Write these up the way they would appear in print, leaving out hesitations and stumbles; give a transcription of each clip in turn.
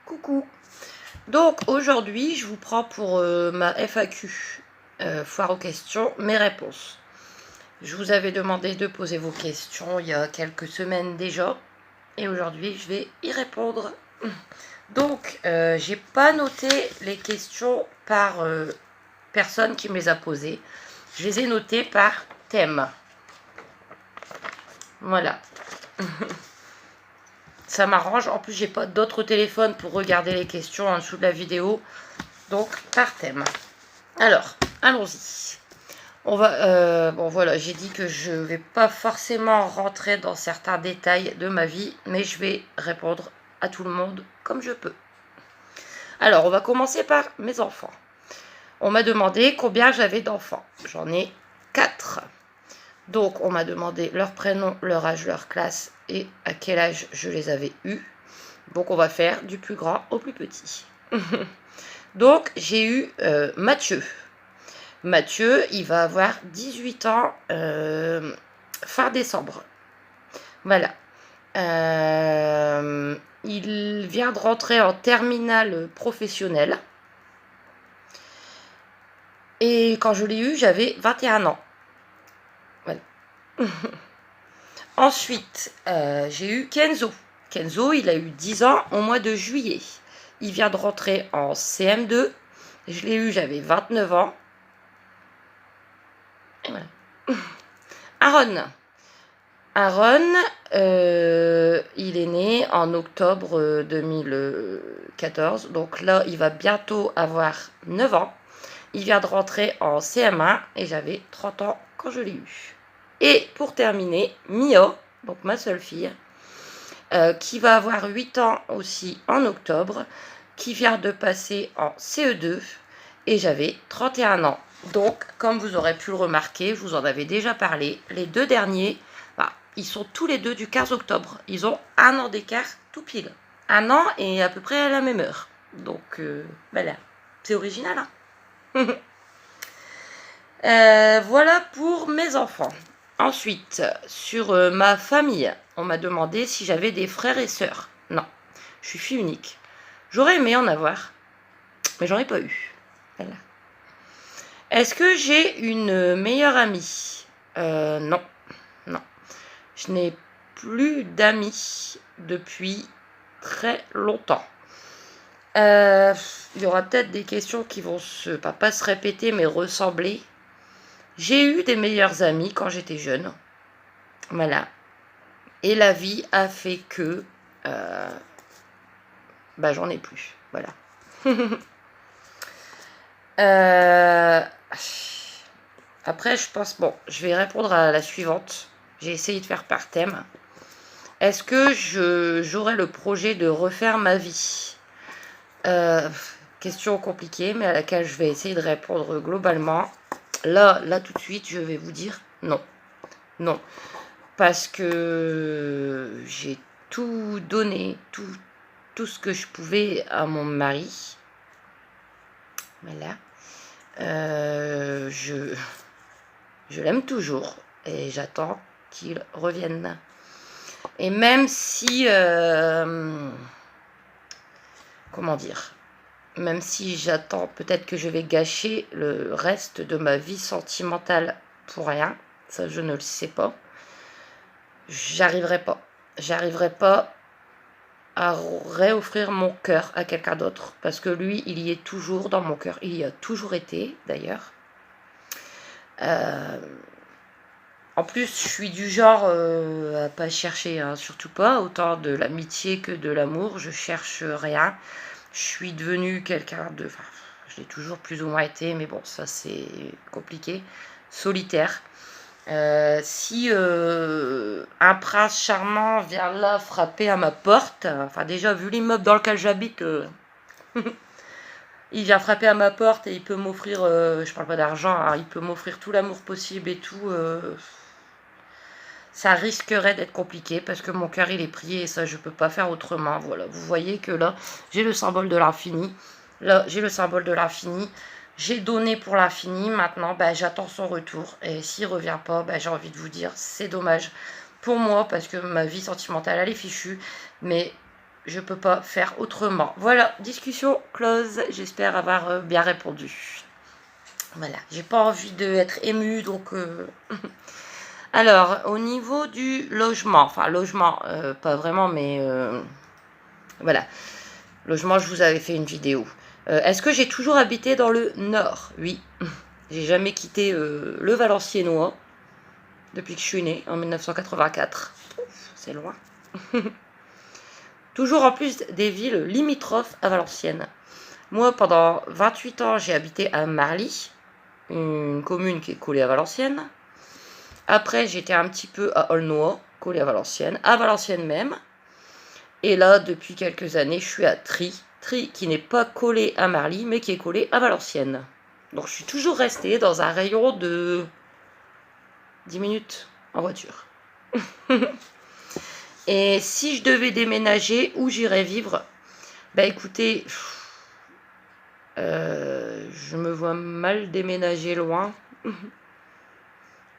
Coucou. Donc aujourd'hui, je vous prends pour ma FAQ, foire aux questions, mes réponses. Je vous avais demandé de poser vos questions il y a quelques semaines déjà, et aujourd'hui, je vais y répondre. Donc, j'ai pas noté les questions par personne qui me les a posées. Je les ai notées par thème. Voilà. Ça m'arrange. En plus, j'ai pas d'autres téléphones pour regarder les questions en dessous de la vidéo. Donc, par thème. Alors, allons-y. On va, bon voilà, j'ai dit que je vais pas forcément rentrer dans certains détails de ma vie, mais je vais répondre à tout le monde comme je peux. Alors, on va commencer par mes enfants. On m'a demandé combien j'avais d'enfants. J'en ai 4. Donc, on m'a demandé leur prénom, leur âge, leur classe et à quel âge je les avais eus. Donc, on va faire du plus grand au plus petit. Donc, j'ai eu Mathieu. Mathieu, il va avoir 18 ans fin décembre. Voilà. Il vient de rentrer en terminale professionnelle. Et quand je l'ai eu, j'avais 21 ans. Voilà. Ensuite, j'ai eu Kenzo. Kenzo, il a eu 10 ans au mois de juillet. Il vient de rentrer en CM2. Je l'ai eu, j'avais 29 ans. Et voilà. Aaron, il est né en octobre 2014. Donc là, il va bientôt avoir 9 ans. Il vient de rentrer en CM1 et j'avais 30 ans quand je l'ai eu. Et pour terminer, Mia, donc ma seule fille, qui va avoir 8 ans aussi en octobre, qui vient de passer en CE2 et j'avais 31 ans. Donc, comme vous aurez pu le remarquer, je vous en avais déjà parlé, les deux derniers, ils sont tous les deux du 15 octobre. Ils ont un an d'écart tout pile. Un an et à peu près à la même heure. Donc, voilà. C'est original, hein. Voilà pour mes enfants. Ensuite, sur ma famille, on m'a demandé si j'avais des frères et sœurs. Non, je suis fille unique. J'aurais aimé en avoir, mais j'en ai pas eu. Voilà. Est-ce que j'ai une meilleure amie? Non, non. Je n'ai plus d'amis depuis très longtemps. Il y aura peut-être des questions qui vont pas se répéter, mais ressembler. J'ai eu des meilleurs amis quand j'étais jeune. Voilà. Et la vie a fait que j'en ai plus. Voilà. Après, je pense... Bon, je vais répondre à la suivante. J'ai essayé de faire par thème. Est-ce que j'aurai le projet de refaire ma vie? Question compliquée, mais à laquelle je vais essayer de répondre globalement. Là, tout de suite, je vais vous dire non. Non. Parce que j'ai tout donné, tout ce que je pouvais à mon mari. Voilà. Je l'aime toujours et j'attends qu'il revienne. Et même si... comment dire? Même si j'attends, peut-être que je vais gâcher le reste de ma vie sentimentale pour rien. Ça, je ne le sais pas. J'arriverai pas à réoffrir mon cœur à quelqu'un d'autre. Parce que lui, il y est toujours dans mon cœur. Il y a toujours été, d'ailleurs. En plus, je suis du genre à pas chercher, hein, surtout pas, autant de l'amitié que de l'amour. Je cherche rien. Je suis devenue quelqu'un de... Enfin, je l'ai toujours plus ou moins été, mais bon, ça c'est compliqué. Solitaire. Si un prince charmant vient là frapper à ma porte, enfin déjà vu l'immeuble dans lequel j'habite, il vient frapper à ma porte et il peut m'offrir, je parle pas d'argent, hein, il peut m'offrir tout l'amour possible et tout, ça risquerait d'être compliqué parce que mon cœur il est pris et ça je peux pas faire autrement. Voilà, vous voyez que là j'ai le symbole de l'infini, là j'ai le symbole de l'infini. J'ai donné pour l'infini, maintenant j'attends son retour. Et s'il ne revient pas, j'ai envie de vous dire, c'est dommage. pour moi, parce que ma vie sentimentale, elle est fichue, mais je peux pas faire autrement. Voilà, discussion close. J'espère avoir bien répondu. Voilà, j'ai pas envie d'être émue, donc... Alors, au niveau du logement, enfin, logement, pas vraiment, mais... voilà, logement, je vous avais fait une vidéo. Est-ce que j'ai toujours habité dans le Nord? Oui. J'ai jamais quitté le Valenciennois depuis que je suis née, en 1984. C'est loin. Toujours en plus des villes limitrophes à Valenciennes. Moi, pendant 28 ans, j'ai habité à Marly, une commune qui est collée à Valenciennes. Après, j'étais un petit peu à Aulnois, collée à Valenciennes même. Et là, depuis quelques années, je suis à Try. Try qui n'est pas collé à Marly, mais qui est collé à Valenciennes. Donc, je suis toujours restée dans un rayon de 10 minutes en voiture. Et si je devais déménager, où j'irais vivre? Bah écoutez, je me vois mal déménager loin.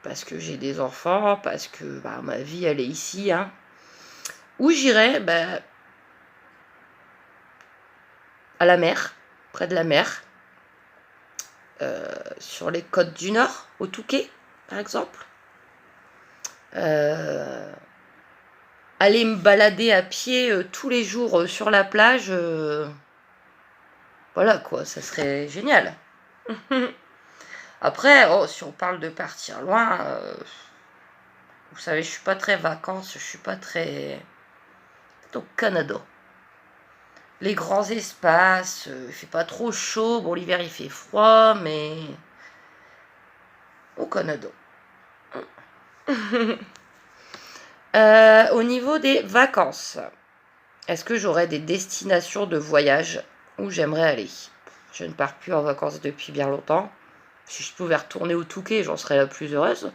Parce que j'ai des enfants, parce que bah, ma vie, elle est ici. Hein. Où j'irais? Bah, à la mer, près de la mer. Sur les côtes du Nord, au Touquet, par exemple. Aller me balader à pied tous les jours sur la plage, voilà quoi, ça serait génial. Après, oh, si on parle de partir loin, vous savez, je suis pas très vacances, je suis pas très... au Canada. Les grands espaces, il fait pas trop chaud, bon l'hiver il fait froid, mais... au Canada. Au niveau des vacances, est-ce que j'aurais des destinations de voyage où j'aimerais aller? Je ne pars plus en vacances depuis bien longtemps. Si je pouvais retourner au Touquet, j'en serais la plus heureuse.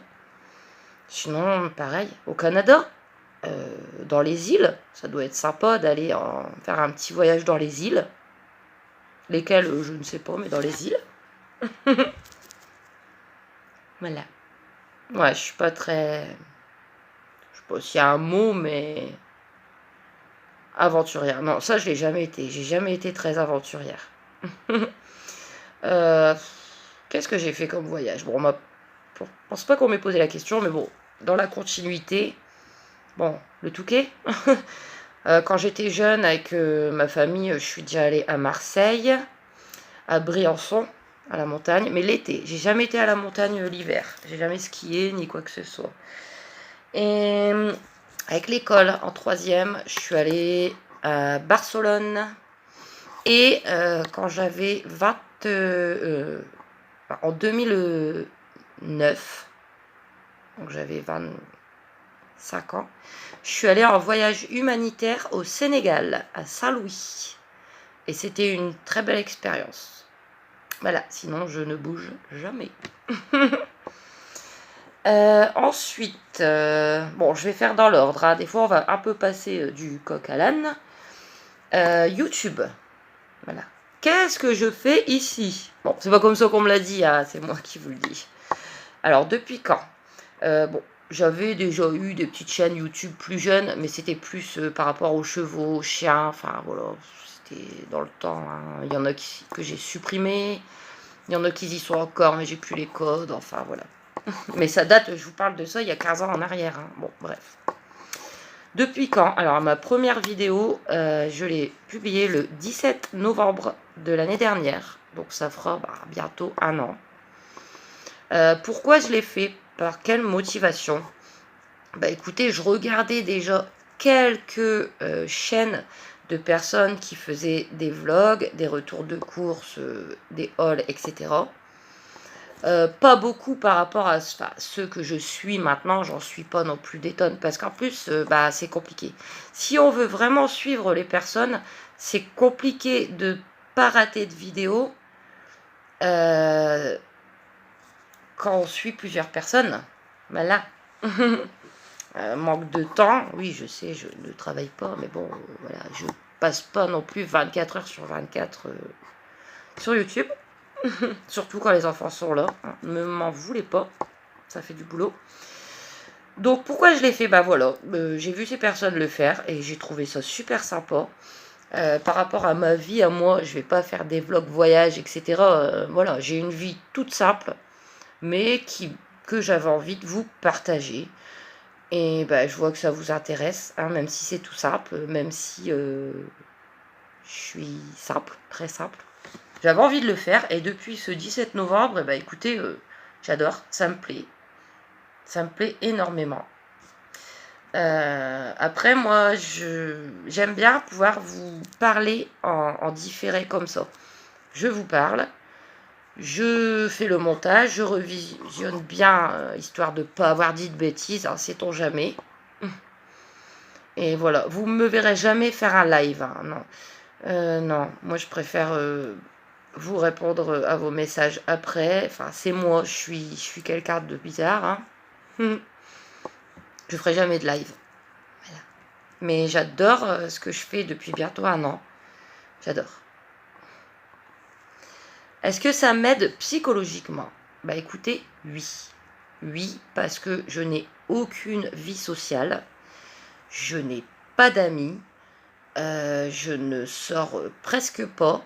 Sinon, pareil, au Canada, dans les îles, ça doit être sympa d'aller faire un petit voyage dans les îles. Lesquelles, je ne sais pas, mais dans les îles. Voilà. Ouais, je suis pas très... je sais pas s'il y a un mot, mais... aventurière. Non, ça, je l'ai jamais été. J'ai jamais été très aventurière. Qu'est-ce que j'ai fait comme voyage? Bon, je pense pas qu'on m'ait posé la question, mais bon, dans la continuité, bon, le Touquet. Quand j'étais jeune, avec ma famille, je suis déjà allée à Marseille, à Briançon, à la montagne, mais l'été. J'ai jamais été à la montagne l'hiver. J'ai jamais skié ni quoi que ce soit. Et avec l'école, en 3e, je suis allée à Barcelone. Et quand j'avais en 2009, donc j'avais 25 ans, je suis allée en voyage humanitaire au Sénégal, à Saint-Louis. Et c'était une très belle expérience. Voilà, sinon je ne bouge jamais. Ensuite, bon, je vais faire dans l'ordre. Hein. Des fois, on va un peu passer du coq à l'âne. YouTube. Voilà. Qu'est-ce que je fais ici? Bon, c'est pas comme ça qu'on me l'a dit, hein, c'est moi qui vous le dis. Alors, depuis quand? Bon, j'avais déjà eu des petites chaînes YouTube plus jeunes, mais c'était plus par rapport aux chevaux, aux chiens, enfin voilà, c'était dans le temps. Hein. Il y en a que j'ai supprimé, il y en a qui y sont encore, mais j'ai plus les codes, enfin voilà. Mais ça date, je vous parle de ça, il y a 15 ans en arrière. Hein. Bon, bref. Depuis quand? Alors, ma première vidéo, je l'ai publiée le 17 novembre de l'année dernière. Donc, ça fera bientôt 1 an. Pourquoi je l'ai fait? Par quelle motivation? Bah, écoutez, je regardais déjà quelques chaînes de personnes qui faisaient des vlogs, des retours de courses, des hauls, etc. Pas beaucoup par rapport à ceux que je suis maintenant, j'en suis pas non plus des tonnes, parce qu'en plus, c'est compliqué. Si on veut vraiment suivre les personnes, c'est compliqué de pas rater de vidéos quand on suit plusieurs personnes. Voilà. Manque de temps, oui, je sais, je ne travaille pas, mais bon, voilà, je passe pas non plus 24 heures sur 24 sur YouTube. Surtout quand les enfants sont là. Hein. Ne m'en voulez pas. Ça fait du boulot. Donc pourquoi je l'ai fait? Bah voilà, j'ai vu ces personnes le faire et j'ai trouvé ça super sympa. Par rapport à ma vie, à moi, je vais pas faire des vlogs voyages, et cetera. Voilà, j'ai une vie toute simple, mais que j'avais envie de vous partager. Et bah, je vois que ça vous intéresse, hein, même si c'est tout simple, même si je suis simple, très simple. J'avais envie de le faire et depuis ce 17 novembre, bah écoutez, j'adore, ça me plaît. Ça me plaît énormément. Après, moi, j'aime bien pouvoir vous parler en différé comme ça. Je vous parle, je fais le montage, je revisionne bien, histoire de ne pas avoir dit de bêtises, hein, sait-on jamais. Et voilà, vous ne me verrez jamais faire un live, hein, non. Non, moi je préfère vous répondre à vos messages après. Enfin, c'est moi, je suis quelqu'un de bizarre. Hein. Je ferai jamais de live. Voilà. Mais j'adore ce que je fais depuis bientôt 1 an. J'adore. Est-ce que ça m'aide psychologiquement? Bah écoutez, oui. Oui, parce que je n'ai aucune vie sociale. Je n'ai pas d'amis. Je ne sors presque pas.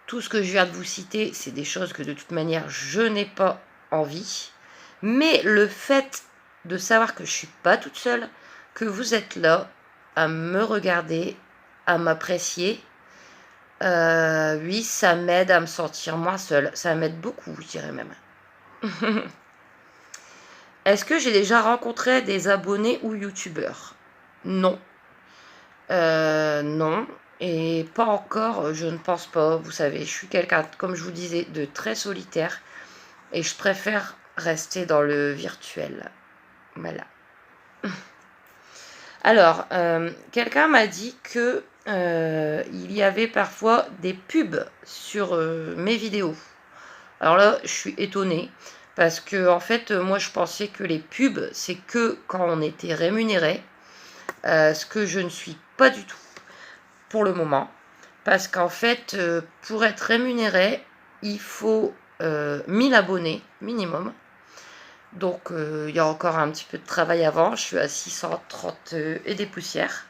Tout ce que je viens de vous citer, c'est des choses que de toute manière, je n'ai pas envie. Mais le fait de savoir que je ne suis pas toute seule, que vous êtes là à me regarder, à m'apprécier, oui, ça m'aide à me sentir moins seule. Ça m'aide beaucoup, je dirais même. Est-ce que j'ai déjà rencontré des abonnés ou youtubeurs? Non. Non. Et pas encore, je ne pense pas. Vous savez, je suis quelqu'un, comme je vous disais, de très solitaire. Et je préfère rester dans le virtuel. Voilà. Alors, quelqu'un m'a dit que il y avait parfois des pubs sur mes vidéos. Alors là, je suis étonnée. Parce que, en fait, moi, je pensais que les pubs, c'est que quand on était rémunéré. Ce que je ne suis pas du tout pour le moment. Parce qu'en fait, pour être rémunéré, il faut 1000 abonnés minimum. Donc, il y a encore un petit peu de travail avant. Je suis à 630 et des poussières.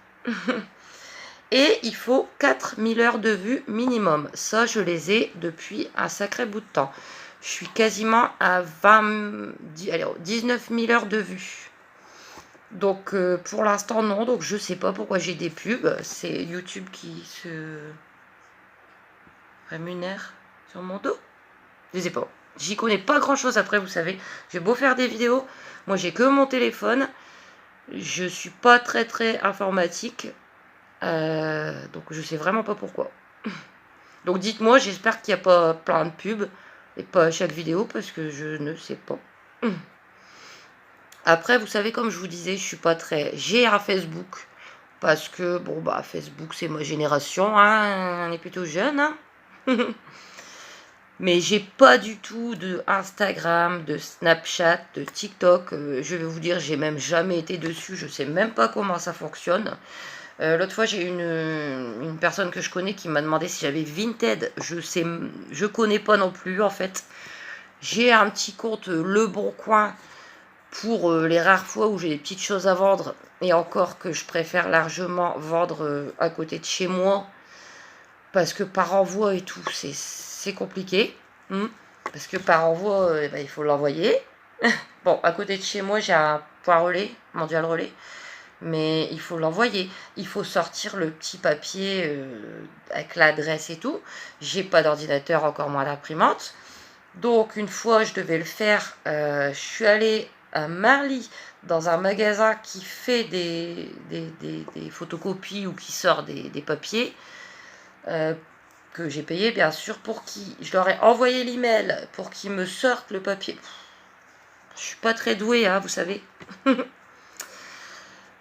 Et il faut 4000 heures de vue minimum. Ça, je les ai depuis un sacré bout de temps. Je suis quasiment à 19 000 heures de vue. Donc, pour l'instant, non. Donc, je sais pas pourquoi j'ai des pubs. C'est YouTube qui se rémunère sur mon dos. Je sais pas. J'y connais pas grand-chose. Après, vous savez, j'ai beau faire des vidéos. Moi, j'ai que mon téléphone. Je suis pas très, très informatique. Donc, je sais vraiment pas pourquoi. Donc, dites-moi, j'espère qu'il n'y a pas plein de pubs. Et pas à chaque vidéo, parce que je ne sais pas. Après, vous savez, comme je vous disais, je suis pas très... J'ai un Facebook, parce que, bon, bah, Facebook, c'est ma génération, hein, on est plutôt jeune, hein. Mais j'ai pas du tout de Instagram, de Snapchat, de TikTok. Je vais vous dire, j'ai même jamais été dessus, je sais même pas comment ça fonctionne. L'autre fois, j'ai une personne que je connais qui m'a demandé si j'avais Vinted. Je connais pas non plus, en fait. J'ai un petit compte Le Bon Coin pour les rares fois où j'ai des petites choses à vendre. Et encore que je préfère largement vendre à côté de chez moi. Parce que par envoi et tout, c'est compliqué. Parce que par envoi, ben, il faut l'envoyer. Bon, à côté de chez moi, j'ai un point relais, mondial relais. Mais il faut l'envoyer. Il faut sortir le petit papier avec l'adresse et tout. J'ai pas d'ordinateur, encore moins d'imprimante. Donc, une fois, je devais le faire. Je suis allée à Marly, dans un magasin qui fait des photocopies ou qui sort des papiers. Que j'ai payé, bien sûr, pour qui je leur ai envoyé l'email pour qu'ils me sortent le papier. Je suis pas très douée, hein, vous savez.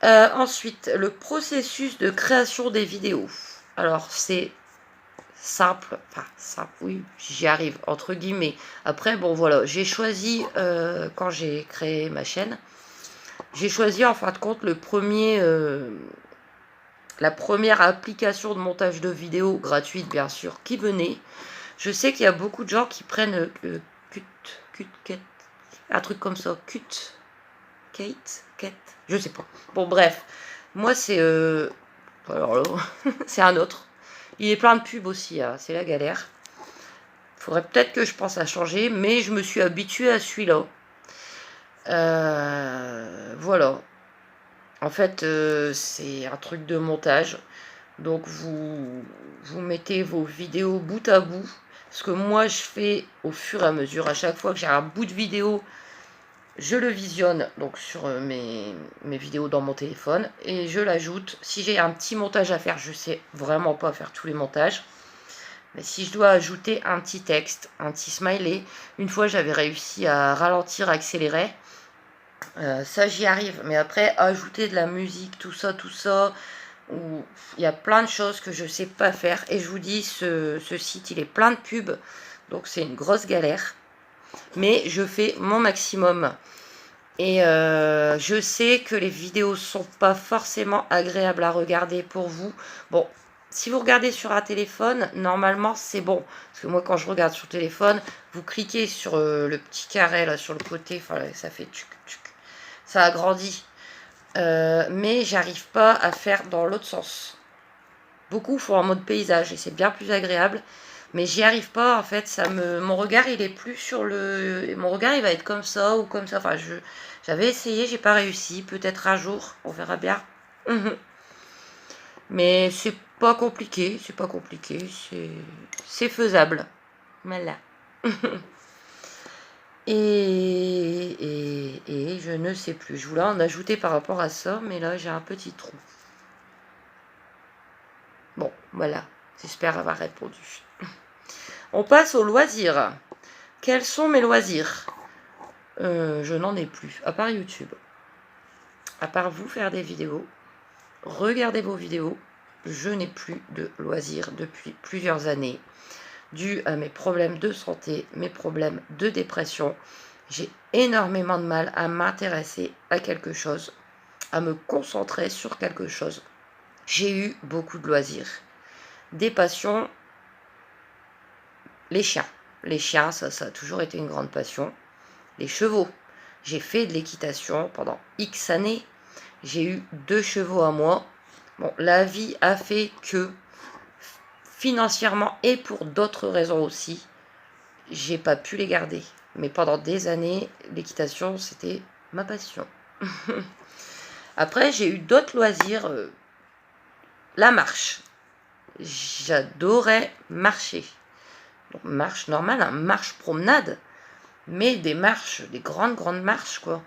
Ensuite, le processus de création des vidéos. Alors, c'est simple, enfin, simple, oui, j'y arrive, entre guillemets. Après, bon, voilà, j'ai choisi, quand j'ai créé ma chaîne, j'ai choisi, en fin de compte, la première application de montage de vidéos gratuite, bien sûr, qui venait. Je sais qu'il y a beaucoup de gens qui prennent un truc comme ça, Cut. Kate, je sais pas. Bon, bref. Moi, c'est... alors là, c'est un autre. Il est plein de pubs aussi, hein, c'est la galère. Faudrait peut-être que je pense à changer, mais je me suis habituée à celui-là. Voilà. En fait, c'est un truc de montage. Donc, vous mettez vos vidéos bout à bout. Ce que moi, je fais au fur et à mesure. À chaque fois que j'ai un bout de vidéo, je le visionne donc sur mes vidéos dans mon téléphone et je l'ajoute. Si j'ai un petit montage à faire, je sais vraiment pas faire tous les montages. Mais si je dois ajouter un petit texte, un petit smiley, une fois j'avais réussi à ralentir, accélérer. Ça j'y arrive. Mais après, ajouter de la musique, tout ça, où il y a plein de choses que je sais pas faire. Et je vous dis, ce site, il est plein de pubs. Donc c'est une grosse galère. Mais je fais mon maximum. Et je sais que les vidéos sont pas forcément agréables à regarder pour vous. Bon, si vous regardez sur un téléphone, normalement c'est bon. Parce que moi quand je regarde sur le téléphone, vous cliquez sur le petit carré là sur le côté, enfin ça fait tchuc tchuc. Ça agrandit. Mais j'arrive pas à faire dans l'autre sens. Beaucoup font en mode paysage et c'est bien plus agréable. Mais j'y arrive pas en fait, mon regard il est plus sur mon regard il va être comme ça ou comme ça. Enfin j'avais essayé, j'ai pas réussi, peut-être un jour, on verra bien. Mais c'est pas compliqué, c'est faisable. Voilà. et je ne sais plus. Je voulais en ajouter par rapport à ça, mais là j'ai un petit trou. Bon, voilà. J'espère avoir répondu. On passe aux loisirs. Quels sont mes loisirs? Je n'en ai plus, à part YouTube. À part vous faire des vidéos, regarder vos vidéos, je n'ai plus de loisirs depuis plusieurs années. Dû à mes problèmes de santé, mes problèmes de dépression, j'ai énormément de mal à m'intéresser à quelque chose, à me concentrer sur quelque chose. J'ai eu beaucoup de loisirs. Des passions, les chiens. Les chiens, ça a toujours été une grande passion. Les chevaux. J'ai fait de l'équitation pendant X années. J'ai eu 2 chevaux à moi. Bon, la vie a fait que, financièrement et pour d'autres raisons aussi, j'ai pas pu les garder. Mais pendant des années, l'équitation, c'était ma passion. Après, j'ai eu d'autres loisirs. La marche. J'adorais marcher. Donc, marche normale, hein, marche promenade. Mais des marches, des grandes marches, quoi.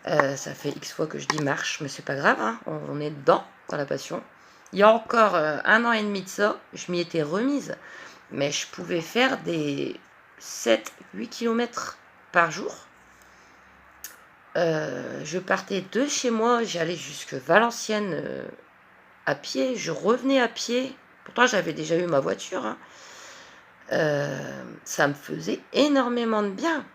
Ça fait X fois que je dis marche, mais c'est pas grave, hein, on est dedans, dans la passion. Il y a encore 1 an et demi de ça, je m'y étais remise, mais je pouvais faire des 7-8 km par jour. Je partais de chez moi, j'allais jusque Valenciennes à pied, je revenais à pied. Pourtant, j'avais déjà eu ma voiture, hein. Ça me faisait énormément de bien.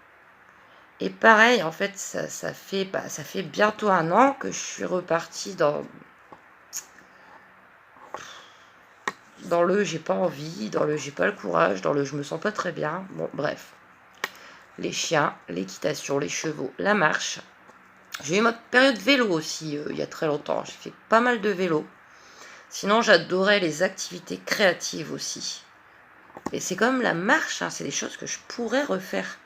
Et pareil, en fait, ça fait bientôt 1 an que je suis repartie dans le j'ai pas envie, dans le j'ai pas le courage, dans le je me sens pas très bien. Bon, bref. Les chiens, l'équitation, les chevaux, la marche. J'ai eu ma période vélo aussi, il y a très longtemps. J'ai fait pas mal de vélo. Sinon, j'adorais les activités créatives aussi. Et c'est comme la marche, hein, c'est des choses que je pourrais refaire.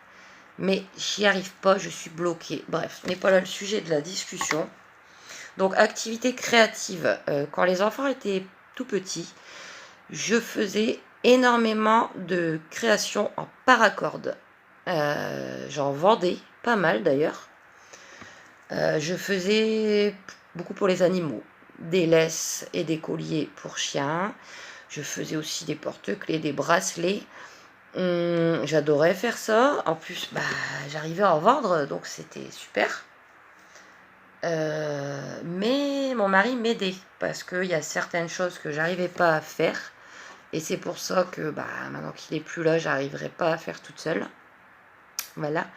Mais j'y arrive pas, je suis bloquée. Bref, ce n'est pas là le sujet de la discussion. Donc, activité créative. Quand les enfants étaient tout petits, je faisais énormément de créations en paracorde. J'en vendais pas mal d'ailleurs. Je faisais beaucoup pour les animaux. Des laisses et des colliers pour chiens. Je faisais aussi des porte-clés, des bracelets. J'adorais faire ça. En plus, j'arrivais à en vendre, donc c'était super. Mais mon mari m'aidait parce qu'il y a certaines choses que j'arrivais pas à faire. Et c'est pour ça que maintenant qu'il est plus là, j'arriverai pas à faire toute seule. Voilà.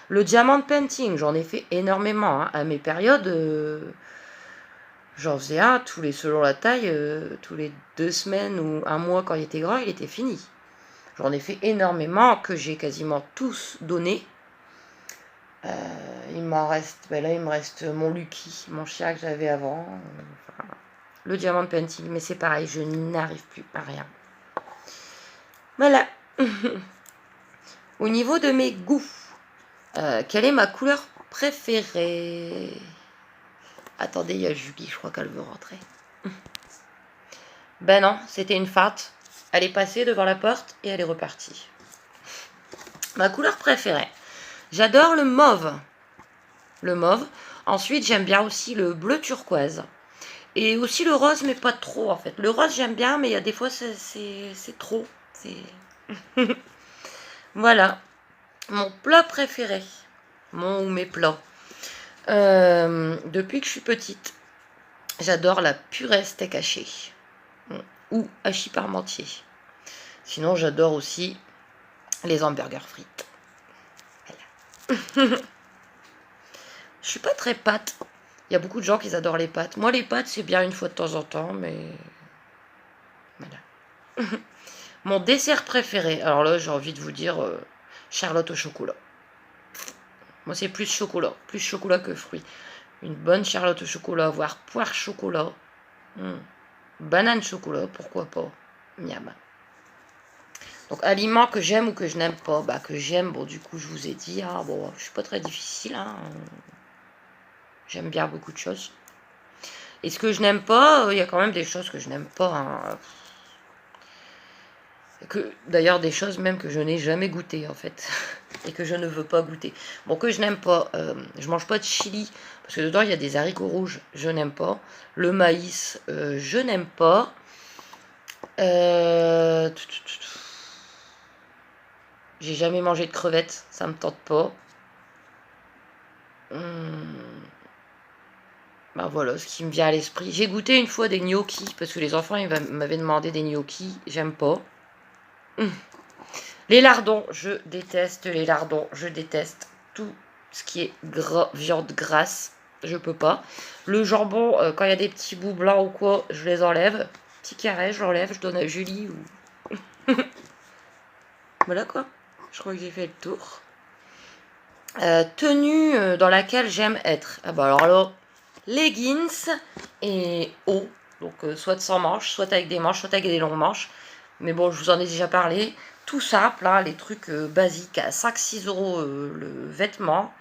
Le diamond painting, j'en ai fait énormément. Hein. À mes périodes, j'en faisais un selon la taille, tous les 2 semaines ou 1 mois quand il était grand, il était fini. J'en ai fait énormément que j'ai quasiment tous donné. il m'en reste, ben là il me reste mon Lucky, mon chien que j'avais avant, enfin, le diamant de painting, mais c'est pareil, je n'arrive plus à rien. Voilà. Au niveau de mes goûts, quelle est ma couleur préférée? Attendez, il y a Julie, je crois qu'elle veut rentrer. Ben non, c'était une farte. Elle est passée devant la porte et elle est repartie. Ma couleur préférée, j'adore le mauve. Le mauve. Ensuite, j'aime bien aussi le bleu turquoise. Et aussi le rose, mais pas trop en fait. Le rose, j'aime bien, mais il y a des fois, c'est trop. Voilà. Mon plat préféré. Mon ou mes plats. Depuis que je suis petite, j'adore la purée steak haché. Ou hachis parmentier. Sinon, j'adore aussi les hamburgers frites. Voilà. Je suis pas très pâte. Il y a beaucoup de gens qui adorent les pâtes. Moi, les pâtes, c'est bien une fois de temps en temps, mais... Voilà. Mon dessert préféré. Alors là, j'ai envie de vous dire Charlotte au chocolat. Moi, c'est plus chocolat que fruits. Une bonne Charlotte au chocolat, voire poire chocolat. Banane chocolat, pourquoi pas. Miam. Donc, aliments que j'aime ou que je n'aime pas. Bah, que j'aime, bon, du coup, je vous ai dit, hein, bon, je suis pas très difficile, hein. J'aime bien beaucoup de choses. Et ce que je n'aime pas, il y a quand même des choses que je n'aime pas, hein. D'ailleurs, des choses même que je n'ai jamais goûtées, en fait. Et que je ne veux pas goûter. Bon, que je n'aime pas, je mange pas de chili, parce que dedans, il y a des haricots rouges, je n'aime pas. Le maïs, je n'aime pas. J'ai jamais mangé de crevettes, ça me tente pas. Ben voilà, ce qui me vient à l'esprit. J'ai goûté une fois des gnocchis, parce que les enfants m'avaient demandé des gnocchis, j'aime pas. Les lardons, je déteste les lardons, je déteste tout ce qui est gras, viande grasse, je peux pas. Le jambon, quand il y a des petits bouts blancs ou quoi, je les enlève. Petit carré, je l'enlève, je donne à Julie ou... Voilà quoi, je crois que j'ai fait le tour. Tenue dans laquelle j'aime être. Ah bah alors là, leggings et haut, donc soit sans manches, soit avec des manches, soit avec des longues manches. Mais bon, je vous en ai déjà parlé. Tout simple, hein, les trucs basiques à 5-6 euros le vêtement.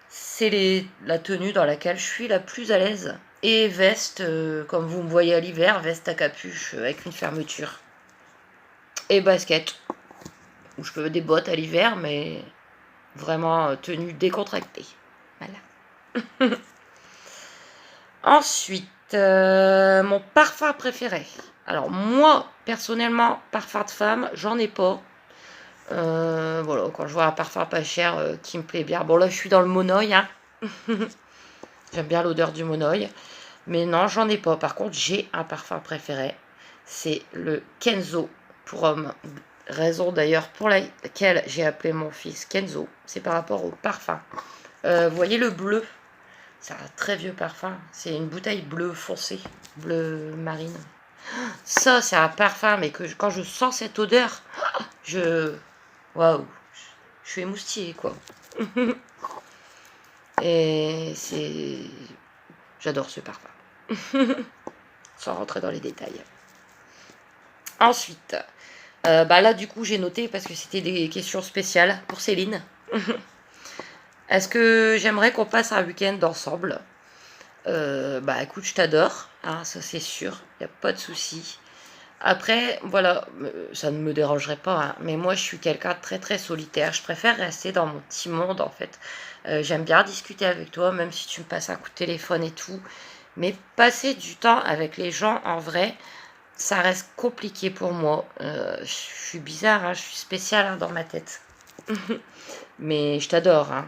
C'est la tenue dans laquelle je suis la plus à l'aise. Et veste, comme vous me voyez à l'hiver, veste à capuche avec une fermeture. Et basket. Ou je peux des bottes à l'hiver, mais vraiment tenue décontractée. Voilà. Ensuite, mon parfum préféré. Alors moi, personnellement, parfum de femme, j'en ai pas. Voilà, quand je vois un parfum pas cher qui me plaît bien. Bon là, je suis dans le monoeil, hein. J'aime bien l'odeur du monoeil. Mais non, j'en ai pas. Par contre, j'ai un parfum préféré. C'est le Kenzo pour homme. Raison d'ailleurs pour laquelle j'ai appelé mon fils Kenzo. C'est par rapport au parfum. Vous voyez le bleu? C'est un très vieux parfum. C'est une bouteille bleu foncé, bleu marine. Ça, c'est un parfum, mais que quand je sens cette odeur, waouh, je suis émoustillée, quoi. Et j'adore ce parfum. Sans rentrer dans les détails. Ensuite, bah là, du coup, j'ai noté parce que c'était des questions spéciales pour Céline. Est-ce que j'aimerais qu'on passe un week-end ensemble? Bah écoute, je t'adore, hein, ça c'est sûr, il n'y a pas de souci. Après, voilà, ça ne me dérangerait pas, hein, mais moi je suis quelqu'un de très très solitaire. Je préfère rester dans mon petit monde en fait. J'aime bien discuter avec toi, même si tu me passes un coup de téléphone et tout. Mais passer du temps avec les gens en vrai, ça reste compliqué pour moi. Je suis bizarre, hein, je suis spéciale hein, dans ma tête. Mais je t'adore. Hein.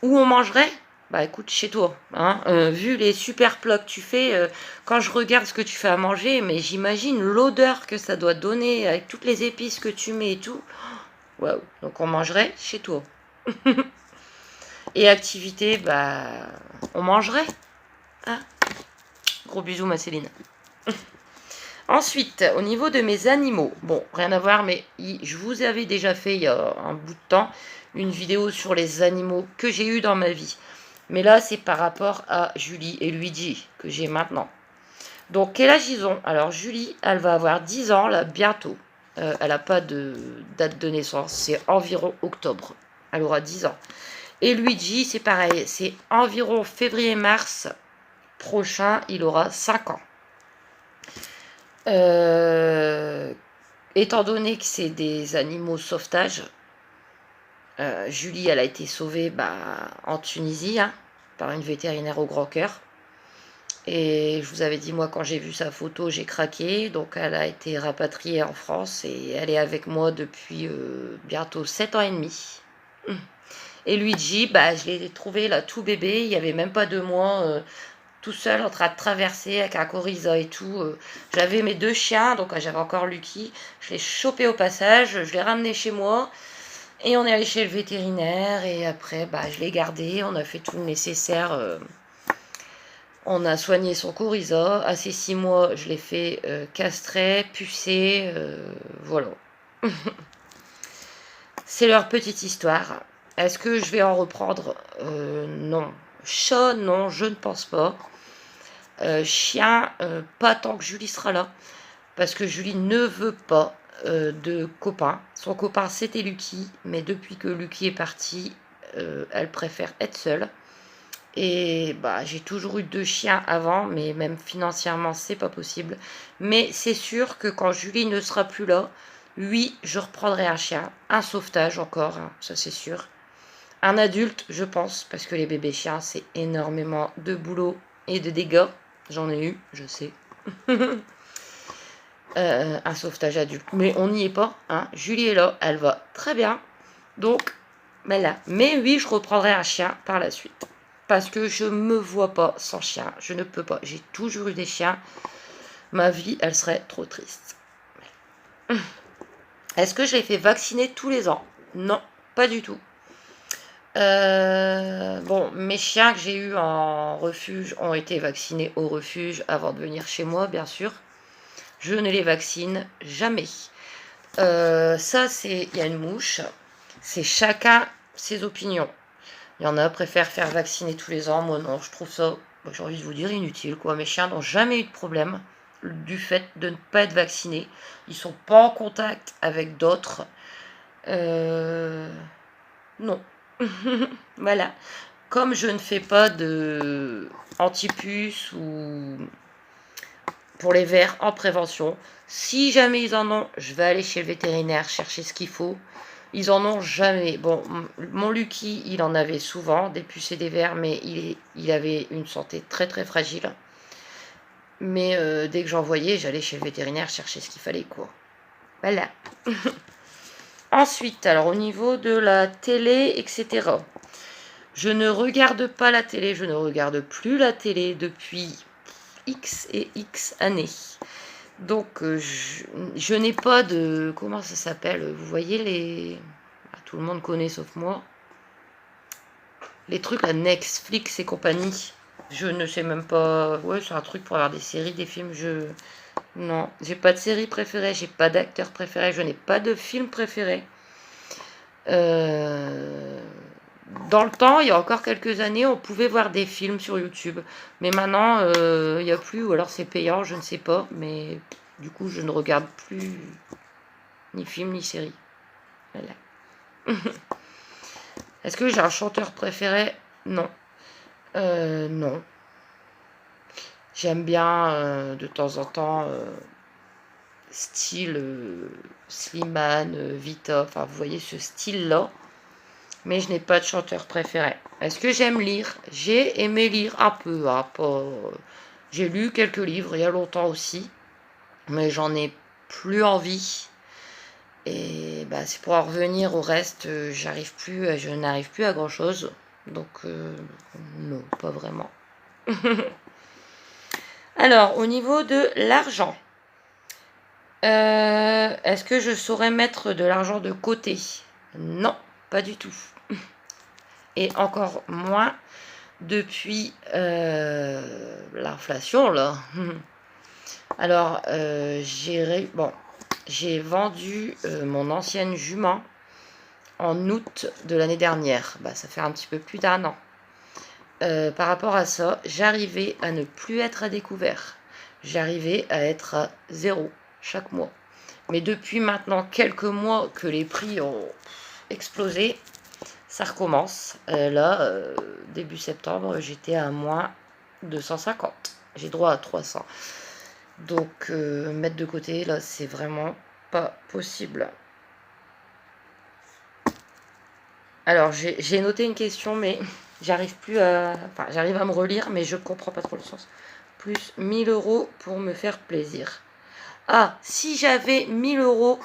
Où on mangerait? Bah écoute, chez toi, hein, vu les super plats que tu fais, quand je regarde ce que tu fais à manger, mais j'imagine l'odeur que ça doit donner avec toutes les épices que tu mets et tout. Waouh, donc on mangerait chez toi. Et activité, bah on mangerait. Hein. Gros bisous ma Céline. Ensuite, au niveau de mes animaux, bon, rien à voir, mais je vous avais déjà fait il y a un bout de temps une vidéo sur les animaux que j'ai eu dans ma vie. Mais là, c'est par rapport à Julie et Luigi que j'ai maintenant. Donc, quel âge ils ont? Alors, Julie, elle va avoir 10 ans, là, bientôt. Elle n'a pas de date de naissance, c'est environ octobre. Elle aura 10 ans. Et Luigi, c'est pareil, c'est environ février-mars prochain, il aura 5 ans. Étant donné que c'est des animaux sauvetage, Julie, elle a été sauvée en Tunisie, hein, par une vétérinaire au grand cœur. Et je vous avais dit, moi, quand j'ai vu sa photo, j'ai craqué. Donc, elle a été rapatriée en France et elle est avec moi depuis bientôt 7 ans et demi. Et Luigi, je l'ai trouvé là, tout bébé. Il n'y avait même pas 2 mois, tout seul en train de traverser avec un coryza et tout. J'avais mes 2 chiens, donc j'avais encore Lucky. Je l'ai chopé au passage, je l'ai ramené chez moi. Et on est allé chez le vétérinaire. Et après, je l'ai gardé. On a fait tout le nécessaire. On a soigné son coryza. À ses 6 mois, je l'ai fait castrer, pucer. Voilà. C'est leur petite histoire. Est-ce que je vais en reprendre? Non. Chat, non, je ne pense pas. Chien, pas tant que Julie sera là. Parce que Julie ne veut pas de copain. Son copain, c'était Lucky. Mais depuis que Lucky est parti, elle préfère être seule. Et j'ai toujours eu 2 chiens avant, mais même financièrement, c'est pas possible. Mais c'est sûr que quand Julie ne sera plus là, oui, je reprendrai un chien, un sauvetage encore, hein, ça c'est sûr. Un adulte, je pense, parce que les bébés chiens, c'est énormément de boulot et de dégâts. J'en ai eu, je sais. Un sauvetage adulte. Mais on n'y est pas, hein. Julie est là, elle va très bien. Donc, là. Mais oui, je reprendrai un chien par la suite. Parce que je me vois pas sans chien. Je ne peux pas. J'ai toujours eu des chiens. Ma vie, elle serait trop triste. Est-ce que je les fais vacciner tous les ans? Non, pas du tout. Bon, mes chiens que j'ai eus en refuge ont été vaccinés au refuge avant de venir chez moi, bien sûr. Je ne les vaccine jamais. Ça, c'est... Il y a une mouche. C'est chacun ses opinions. Il y en a qui préfèrent faire vacciner tous les ans. Moi, non, je trouve ça, j'ai envie de vous dire, inutile, quoi. Mes chiens n'ont jamais eu de problème du fait de ne pas être vaccinés. Ils sont pas en contact avec d'autres. Non. Voilà. Comme je ne fais pas de antipuce ou pour les vers en prévention, si jamais ils en ont, je vais aller chez le vétérinaire chercher ce qu'il faut. Ils en ont jamais. Bon, mon Lucky, il en avait souvent, des puces et des vers, mais il avait une santé très très fragile. Mais dès que j'en voyais, j'allais chez le vétérinaire chercher ce qu'il fallait, quoi. Voilà. Ensuite, alors au niveau de la télé, etc. Je ne regarde pas la télé, je ne regarde plus la télé depuis X et X années. Donc, je n'ai pas de... Comment ça s'appelle? Vous voyez les... tout le monde connaît sauf moi. Les trucs à Netflix et compagnie. Je ne sais même pas... Ouais, c'est un truc pour avoir des séries, des films. Non, j'ai pas de série préférée, j'ai pas d'acteur préféré, je n'ai pas de film préféré. Dans le temps, il y a encore quelques années, on pouvait voir des films sur YouTube. Mais maintenant, il n'y a plus, ou alors c'est payant, je ne sais pas. Mais du coup, je ne regarde plus ni film ni série. Voilà. Est-ce que j'ai un chanteur préféré? Non. Non. J'aime bien de temps en temps style Slimane, Vita, enfin vous voyez ce style-là. Mais je n'ai pas de chanteur préféré. Est-ce que j'aime lire? J'ai aimé lire un peu. Hein, j'ai lu quelques livres il y a longtemps aussi. Mais j'en ai plus envie. Et c'est pour en revenir au reste, je n'arrive plus à grand chose. Donc non, pas vraiment. Alors, au niveau de l'argent, est-ce que je saurais mettre de l'argent de côté? Non, pas du tout. Et encore moins depuis l'inflation, là. Alors, j'ai vendu mon ancienne jument en août de l'année dernière. Bah, ça fait un petit peu plus d'un an. Par rapport à ça, j'arrivais à ne plus être à découvert. J'arrivais à être à 0 chaque mois. Mais depuis maintenant quelques mois que les prix ont explosé, ça recommence. Là, début septembre, j'étais à moins 250. J'ai droit à 300. Donc, mettre de côté, là, c'est vraiment pas possible. Alors, j'ai noté une question, mais j'arrive plus à... Enfin, j'arrive à me relire, mais je comprends pas trop le sens. Plus 1000 € pour me faire plaisir. Ah, si j'avais 1000 €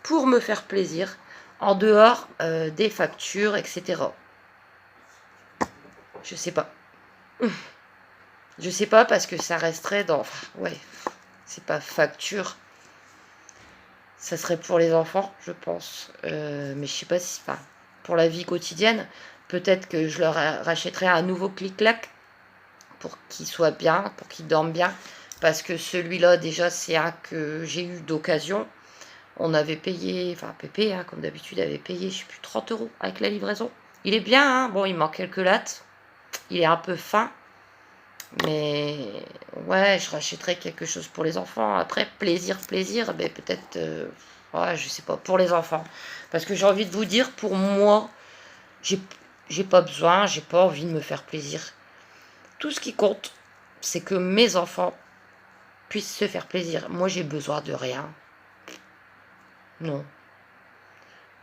pour me faire plaisir, en dehors des factures, etc. Je sais pas. Je sais pas parce que ça resterait dans... Enfin, ouais, c'est pas facture. Ça serait pour les enfants, je pense. Mais je sais pas si... Enfin, pour la vie quotidienne, peut-être que je leur rachèterai un nouveau clic-clac pour qu'il soit bien, pour qu'il dorme bien. Parce que celui-là, déjà, c'est un que j'ai eu d'occasion. On avait payé, enfin Pépé, hein, comme d'habitude, avait payé, je sais plus, 30 € avec la livraison. Il est bien, hein. Bon, il manque quelques lattes. Il est un peu fin. Mais ouais, je rachèterais quelque chose pour les enfants. Après, plaisir, ben peut-être, ouais, je sais pas, pour les enfants. Parce que j'ai envie de vous dire, pour moi, j'ai pas besoin, j'ai pas envie de me faire plaisir. Tout ce qui compte, c'est que mes enfants puissent se faire plaisir. Moi, j'ai besoin de rien. Non.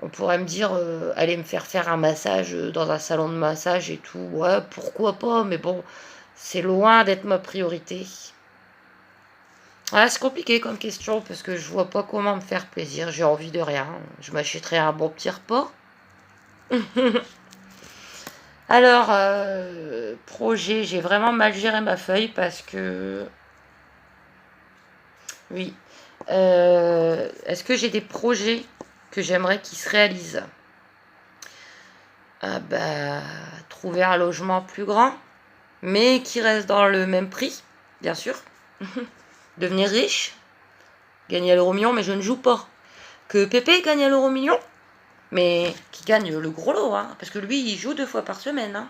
On pourrait me dire, aller me faire un massage dans un salon de massage et tout. Ouais, pourquoi pas, mais bon, c'est loin d'être ma priorité. Ah, c'est compliqué comme question parce que je vois pas comment me faire plaisir. J'ai envie de rien. Je m'achèterais un bon petit repas. Alors, projet, j'ai vraiment mal géré ma feuille parce que... Oui. Est-ce que j'ai des projets que j'aimerais qu'ils se réalisent? Ah bah, trouver un logement plus grand, mais qui reste dans le même prix, bien sûr. Devenir riche, gagner à l'euro million, mais je ne joue pas. Que Pépé gagne à l'euro million, mais qui gagne le gros lot, hein, parce que lui, il joue 2 fois par semaine. Hein.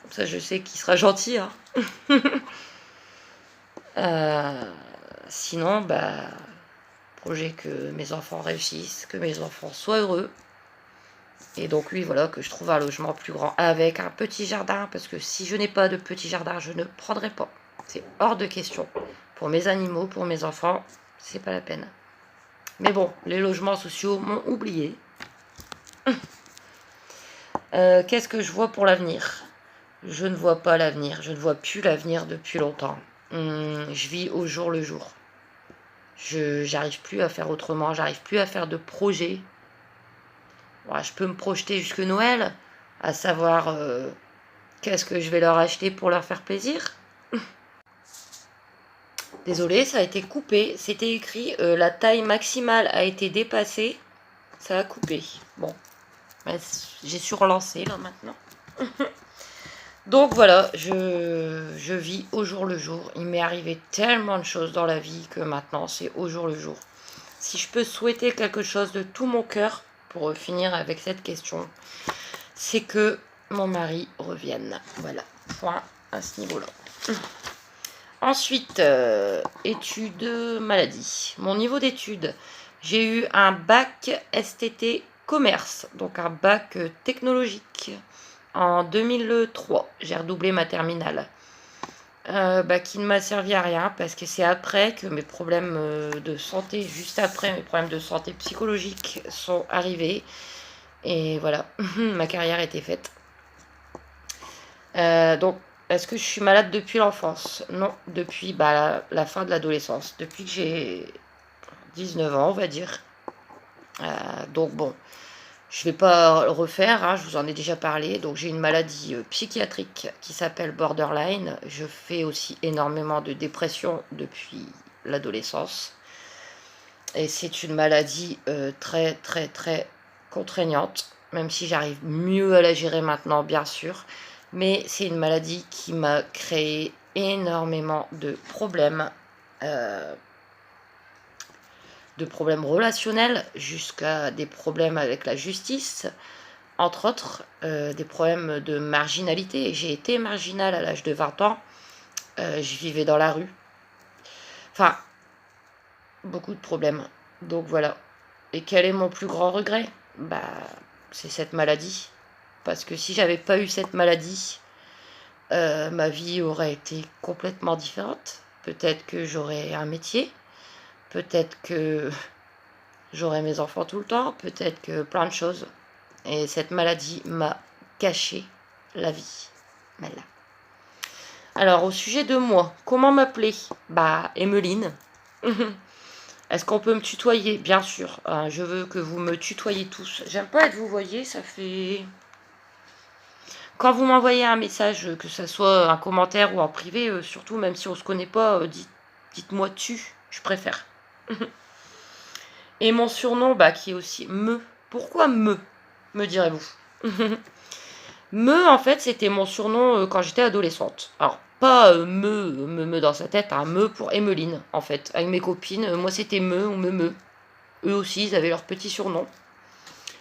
Comme ça, je sais qu'il sera gentil. Hein. Sinon, bah, projet que mes enfants réussissent, que mes enfants soient heureux. Et donc, oui, voilà, que je trouve un logement plus grand avec un petit jardin, parce que si je n'ai pas de petit jardin, je ne prendrai pas. C'est hors de question. Pour mes animaux, pour mes enfants, c'est pas la peine. Mais bon, les logements sociaux m'ont oublié. Qu'est-ce que je vois pour l'avenir? Je ne vois pas l'avenir. Je ne vois plus l'avenir depuis longtemps. Je vis au jour le jour. J'arrive plus à faire autrement. J'arrive plus à faire de projets. Ouais, je peux me projeter jusque Noël, à savoir qu'est-ce que je vais leur acheter pour leur faire plaisir. Désolée, ça a été coupé. C'était écrit la taille maximale a été dépassée. Ça a coupé. Bon, j'ai surlancé là maintenant. Donc voilà, je vis au jour le jour. Il m'est arrivé tellement de choses dans la vie que maintenant c'est au jour le jour. Si je peux souhaiter quelque chose de tout mon cœur, pour finir avec cette question, c'est que mon mari revienne. Voilà, point à ce niveau-là. Ensuite, études, maladie. Mon niveau d'études, j'ai eu un bac STT commerce, donc un bac technologique. En 2003, j'ai redoublé ma terminale. Qui ne m'a servi à rien parce que c'est après que mes problèmes de santé, juste après mes problèmes de santé psychologique sont arrivés. Et voilà, ma carrière était faite. Donc, est-ce que je suis malade depuis l'enfance? Non, depuis la fin de l'adolescence, depuis que j'ai 19 ans, on va dire. Donc bon, je ne vais pas le refaire, hein, je vous en ai déjà parlé. Donc j'ai une maladie psychiatrique qui s'appelle borderline. Je fais aussi énormément de dépression depuis l'adolescence. Et c'est une maladie très très très contraignante, même si j'arrive mieux à la gérer maintenant, bien sûr. Mais c'est une maladie qui m'a créé énormément de problèmes de problèmes relationnels jusqu'à des problèmes avec la justice, entre autres, des problèmes de marginalité. J'ai été marginale à l'âge de 20 ans, je vivais dans la rue. Enfin, beaucoup de problèmes. Donc voilà. Et quel est mon plus grand regret? Bah, c'est cette maladie. Parce que si j'avais pas eu cette maladie, ma vie aurait été complètement différente. Peut-être que j'aurais un métier, peut-être que j'aurais mes enfants tout le temps, peut-être que plein de choses. Et cette maladie m'a gâché la vie. Voilà. Alors, au sujet de moi, comment m'appeler? Bah, Emmeline. Est-ce qu'on peut me tutoyer? Bien sûr. Je veux que vous me tutoyez tous. J'aime pas être vous voyez, ça fait... Quand vous m'envoyez un message, que ce soit un commentaire ou en privé, surtout, même si on se connaît pas, dites-moi tu, je préfère. Et mon surnom, bah, qui est aussi Me. Pourquoi me direz-vous? Me, en fait, c'était mon surnom quand j'étais adolescente. Alors, pas me dans sa tête, un Me pour Emmeline, en fait. Avec mes copines, moi c'était Me ou Me. Eux aussi, ils avaient leur petit surnom.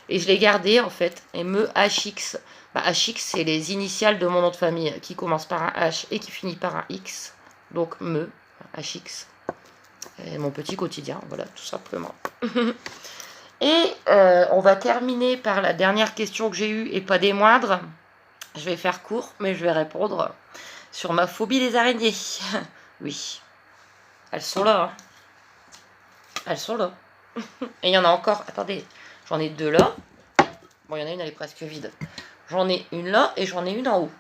Et je l'ai gardé, en fait. Et Me HX. Bah, HX, c'est les initiales de mon nom de famille qui commence par un H et qui finit par un X. Donc, Me HX. Et mon petit quotidien, voilà, tout simplement. Et on va terminer par la dernière question que j'ai eue, et pas des moindres. Je vais faire court, mais je vais répondre sur ma phobie des araignées. Oui, elles sont là. Hein. Elles sont là. Et il y en a encore. Attendez, j'en ai deux là. Bon, il y en a une, elle est presque vide. J'en ai une là et j'en ai une en haut.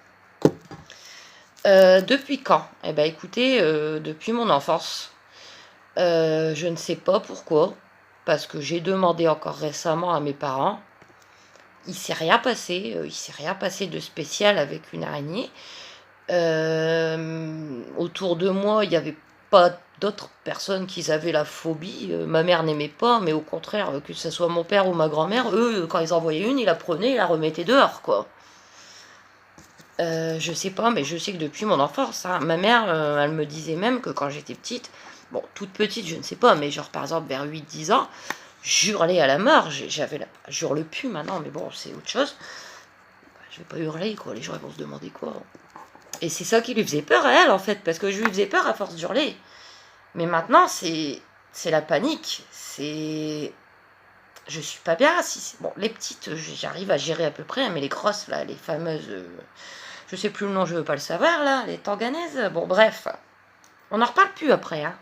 Depuis quand? Eh bien, écoutez, depuis mon enfance. Je ne sais pas pourquoi. Parce que j'ai demandé encore récemment à mes parents. Il s'est rien passé. Il s'est rien passé de spécial avec une araignée. Autour de moi, il n'y avait pas d'autres personnes qui avaient la phobie. Ma mère n'aimait pas, mais au contraire, que ce soit mon père ou ma grand-mère, eux, quand ils en voyaient une, ils la prenaient et la remettaient dehors, quoi. Je sais pas, mais je sais que depuis mon enfance, hein, ma mère, elle me disait même que quand j'étais petite, bon, toute petite, je ne sais pas, mais genre par exemple vers 8-10 ans, j'hurlais à la mort, j'hurle plus maintenant, mais bon, c'est autre chose. Je vais pas hurler, quoi, les gens ils vont se demander quoi. Et c'est ça qui lui faisait peur à elle, en fait, parce que je lui faisais peur à force d'hurler. Mais maintenant, c'est la panique. Je suis pas bien. Bon, les petites, j'arrive à gérer à peu près, mais les grosses, là, les fameuses... je sais plus le nom, je veux pas le savoir, là, les tanganaises. Bon, bref. On n'en reparle plus après, hein.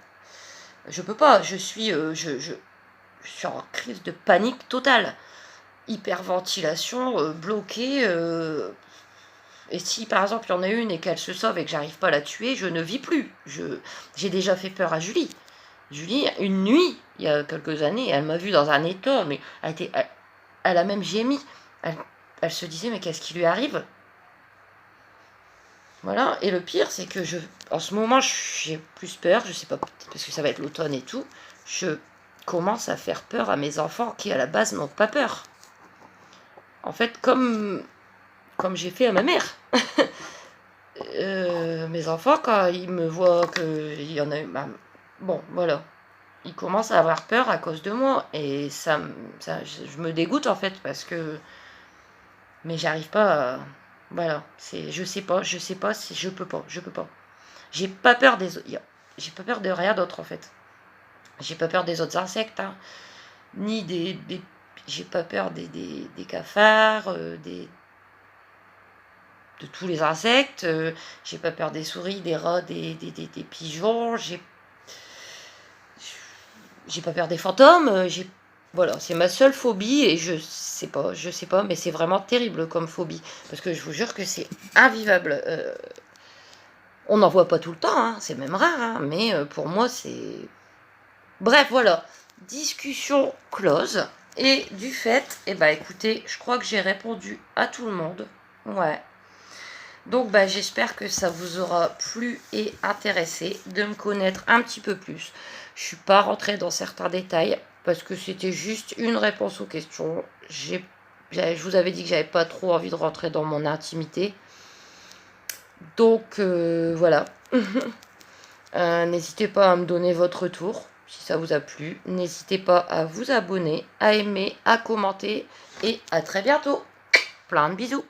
Je peux pas, je suis en crise de panique totale. Hyperventilation, bloquée... Et si par exemple il y en a une et qu'elle se sauve et que j'arrive pas à la tuer, je ne vis plus. J'ai déjà fait peur à Julie. Julie, une nuit, il y a quelques années, elle m'a vue dans un état, mais elle a même gémi. Elle se disait, mais qu'est-ce qui lui arrive? Voilà, et le pire, c'est que en ce moment, j'ai plus peur, je sais pas, parce que ça va être l'automne et tout, je commence à faire peur à mes enfants qui, à la base, n'ont pas peur. En fait, comme j'ai fait à ma mère. Mes enfants, quand ils me voient qu'il y en a... bon, voilà. Ils commencent à avoir peur à cause de moi. Et je me dégoûte, en fait, parce que... Mais j'arrive pas à... Voilà. Je sais pas si je peux pas. J'ai pas peur j'ai pas peur de rien d'autre, en fait. J'ai pas peur des autres insectes, hein. Ni j'ai pas peur des cafards, de tous les insectes, j'ai pas peur des souris, des rats, des pigeons, j'ai pas peur des fantômes, voilà, c'est ma seule phobie et je sais pas, mais c'est vraiment terrible comme phobie, parce que je vous jure que c'est invivable. On n'en voit pas tout le temps, hein, c'est même rare, hein, mais pour moi c'est... Bref, voilà, discussion close, et du fait, eh ben écoutez, je crois que j'ai répondu à tout le monde, ouais. Donc bah, j'espère que ça vous aura plu et intéressé de me connaître un petit peu plus. Je ne suis pas rentrée dans certains détails parce que c'était juste une réponse aux questions. Je vous avais dit que j'avais pas trop envie de rentrer dans mon intimité. Donc voilà. N'hésitez pas à me donner votre retour. Si ça vous a plu, n'hésitez pas à vous abonner, à aimer, à commenter et à très bientôt. Plein de bisous.